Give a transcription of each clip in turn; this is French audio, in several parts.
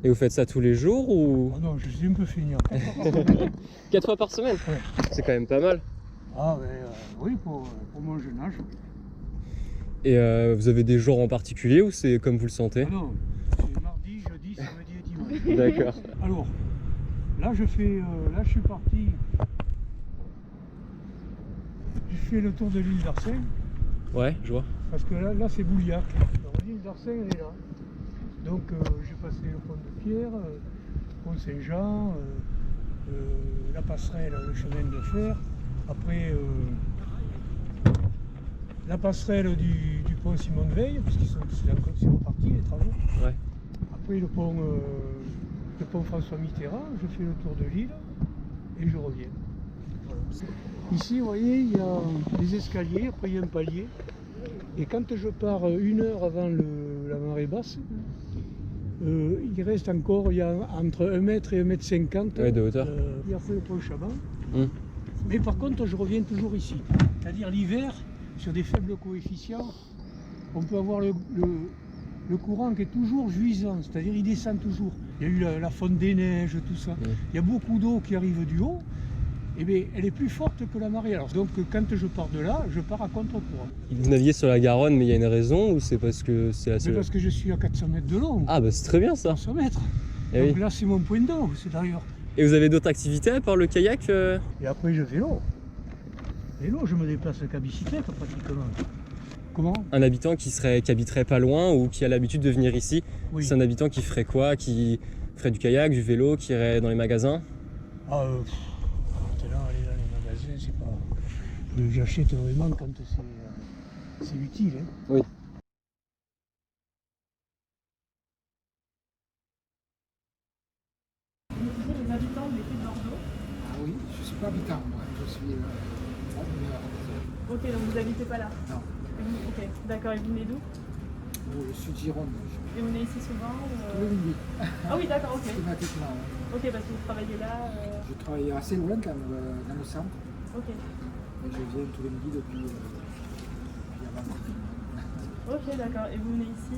Et vous faites ça tous les jours ou Oh non, je suis un peu feignant. 4 fois par semaine? Ouais. C'est quand même pas mal. Ah ben oui, pour mon jeune âge. Et vous avez des jours en particulier ou c'est comme vous le sentez? Ah non, c'est mardi, jeudi, samedi et dimanche. D'accord. Alors, là je suis parti. J'ai fait le tour de l'île d'Arsène, Ouais, je vois. parce que là c'est Bouliac. Alors l'île d'Arsène elle est là. Donc j'ai passé le pont de Pierre, le pont Saint-Jean, la passerelle, le chemin de fer. Après la passerelle du pont Simon de Veil, parce qu'ils c'est reparti les travaux. Ouais. Après le pont François Mitterrand, je fais le tour de l'île et je reviens. Voilà. Ici, vous voyez, il y a des escaliers, après il y a un palier. Et quand je pars 1 heure avant la marée basse, il reste encore, il y a entre 1 mètre et 1,50 m Ouais, de hauteur. Il y a fait le pont Chaban. Hum. Mais par contre, je reviens toujours ici. C'est-à-dire l'hiver, sur des faibles coefficients, on peut avoir le courant qui est toujours juisant, c'est-à-dire il descend toujours. Il y a eu la fonte des neiges, tout ça. Il y a beaucoup d'eau qui arrive du haut, et bien elle est plus forte que la marée. Alors, donc quand je pars de là, je pars à contre-courant. Vous naviguez sur la Garonne, mais il y a une raison ou c'est parce que c'est la C'est seule? parce que je suis à 400 mètres de long, Ah bah c'est très bien ça. 400 mètres. Eh Donc oui. là, c'est mon point d'eau, c'est d'ailleurs. Et vous avez d'autres activités à part le kayak Et après, je vélo. Vélo, je me déplace qu'à bicyclette pratiquement. Comment? Un habitant qui habiterait pas loin ou qui a l'habitude de venir ici, Oui. c'est un habitant qui ferait quoi? Qui ferait du kayak, du vélo, qui irait dans les magasins? Ah, maintenant, aller dans les magasins, c'est pas. J'achète vraiment quand c'est utile. Hein. Oui. Les habitants de l'épée de Bordeaux. Ah oui, je ne suis pas habitant, moi. Je suis promeneur. Ok, donc vous n'habitez pas là. Non. Ok, d'accord. Et vous venez d'où? Je suis de Gironde. Et vous venez ici souvent Tous les midis, Ah oui, d'accord, ok. systématiquement. Ouais. Ok, parce que vous travaillez là. Je travaille assez loin quand même, dans le centre. Ok. Et je viens tous les midis depuis avant le confinement. Ok, d'accord. Et vous venez ici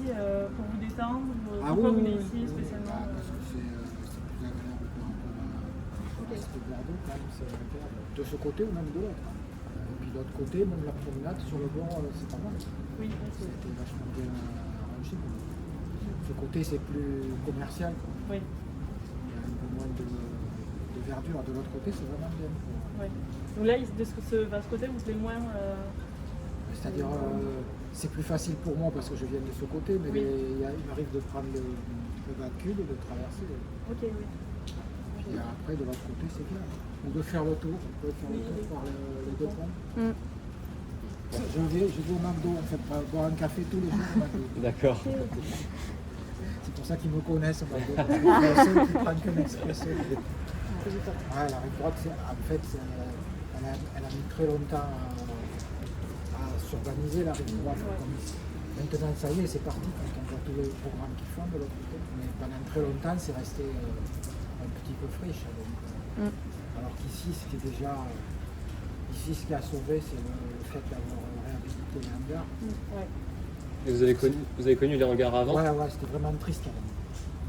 pour vous détendre Ah Pourquoi oui, vous venez oui, ici oui, spécialement parce que c'est plus agréable par rapport à l'est de Bordeaux, quand même, c'est agréable. De ce côté ou même de l'autre. Et puis de l'autre côté, même la promenade sur le bord, c'est pas mal. Oui, ok. C'était vachement bien arrangé. Ce côté, c'est plus commercial. Oui, Il y a un peu moins de verdure. De l'autre côté, c'est vraiment bien. oui. Donc là, de ce côté, vous êtes moins. C'est-à-dire, c'est plus facile pour moi parce que je viens de ce côté, mais Oui. il m'arrive de prendre le véhicule et de traverser. Ok, oui. Puis après, de l'autre côté, c'est bien. Ou de faire le tour. On peut faire le tour par les deux ponts. Mm. Je vais au McDo en fait, pour boire un café tous les jours au McDo. D'accord. C'est pour ça qu'ils me connaissent au McDo. Je suis le seul qui prend qu'un expresso. Ouais, la rive droite, en fait, elle a mis très longtemps à s'organiser la rive droite. Maintenant, ça y est, c'est parti quand on voit tous les programmes qu'ils font de l'autre côté. Mais pendant très longtemps, c'est resté un petit peu friche. Donc, alors qu'ici, ce qui a sauvé, c'est le fait d'avoir réhabilité les hangars. Ouais. Et vous avez connu les hangars avant? Ouais, c'était vraiment triste avant.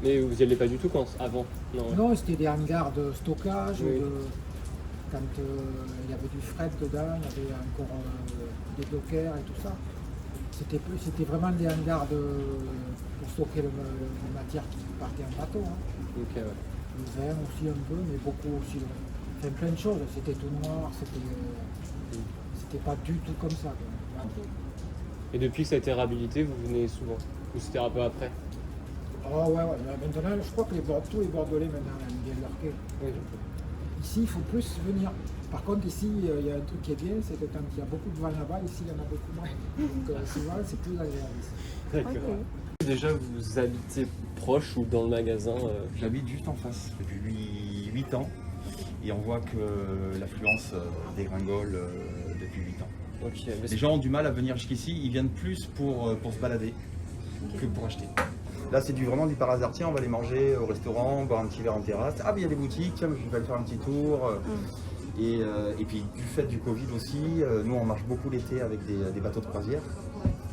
Mais vous n'y alliez pas du tout avant? Non. Non, c'était des hangars de stockage, Oui. quand il y avait du fret dedans, il y avait encore des dockers et tout ça. C'était vraiment des hangars pour stocker le matière qui partait en bateau. Hein. Ok, ouais. Le vin aussi un peu, mais beaucoup aussi. Enfin, plein de choses. C'était tout noir, c'était pas du tout comme ça. Quoi. Et depuis que ça a été réhabilité, vous venez souvent? Ou c'était un peu après? Oh ouais. Maintenant, je crois que tous les Bordelais maintenant aiment bien leur quai. Oui. Ici, il faut plus venir. Par contre, ici, il y a un truc qui est bien, c'est que quand il y a beaucoup de vent là-bas, ici, il y en a beaucoup moins. Donc souvent, c'est plus agréable ici. D'accord. Déjà, vous habitez proche ou dans le magasin J'habite juste en face depuis 8 ans et on voit que l'affluence dégringole depuis 8 ans. Ok, mais Les gens ont du mal à venir jusqu'ici, ils viennent plus pour se balader que pour acheter. Là, c'est vraiment du par hasard. Tiens, on va aller manger au restaurant, boire un petit verre en terrasse. Ah, mais il y a des boutiques, tiens, je vais aller faire un petit tour. Et puis, du fait du Covid aussi, nous, on marche beaucoup l'été avec des bateaux de croisière.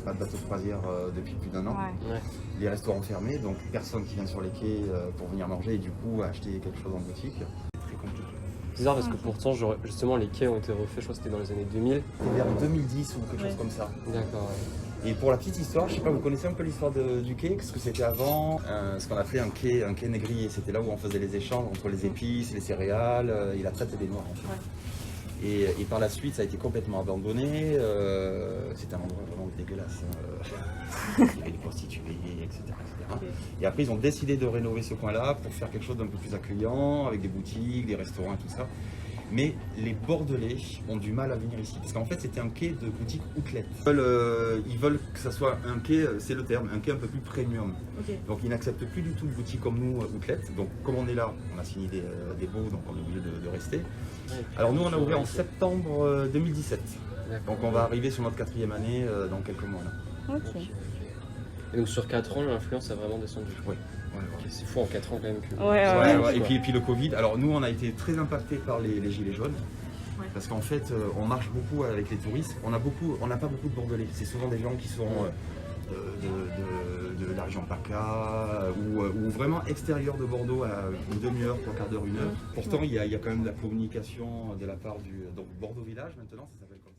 pas de bateau de croisière depuis plus d'1 an. Ouais. Ouais. Les restaurants fermés, donc personne qui vient sur les quais pour venir manger et du coup acheter quelque chose en boutique. C'est très compliqué. C'est bizarre parce que pourtant, justement, les quais ont été refaits, je crois que c'était dans les années 2000. C'était vers 2010 ou quelque chose Ouais. comme ça. D'accord. Et pour la petite histoire, je sais pas, vous connaissez un peu l'histoire du quai, ce que c'était avant, ce qu'on appelait un quai négrier. C'était là où on faisait les échanges entre les épices, les céréales et la traite des noirs. En fait. Ouais. Et par la suite, ça a été complètement abandonné. C'était un endroit vraiment dégueulasse. Il y avait des prostituées, etc. Ok. Et après, ils ont décidé de rénover ce coin-là pour faire quelque chose d'un peu plus accueillant, avec des boutiques, des restaurants et tout ça. Mais les Bordelais ont du mal à venir ici, parce qu'en fait c'était un quai de boutique outlet. Ils veulent que ça soit un quai, c'est le terme, un quai un peu plus premium. Ok. Donc ils n'acceptent plus du tout de boutiques comme nous, outlet. Donc comme on est là, on a signé des baux, donc on est obligé de rester. Ouais, Alors nous on a ouvert en septembre 2017. D'accord. Donc on va arriver sur notre 4e année dans quelques mois là. Ok. Et donc sur 4 ans, l'influence a vraiment descendu. Ouais. Ouais, Ok, c'est fou en 4 ans quand même que. Ouais, Ouais, ouais. ouais. Et puis le Covid. Alors nous on a été très impactés par les gilets jaunes. Ouais. Parce qu'en fait on marche beaucoup avec les touristes. On n'a pas beaucoup de Bordelais. C'est souvent des gens qui sont de la région PACA ou vraiment extérieur de Bordeaux à une demi-heure, 3/4 d'heure, 1 heure. Pourtant il y a quand même de la communication de la part du donc Bordeaux Village maintenant ça s'appelle comme ça.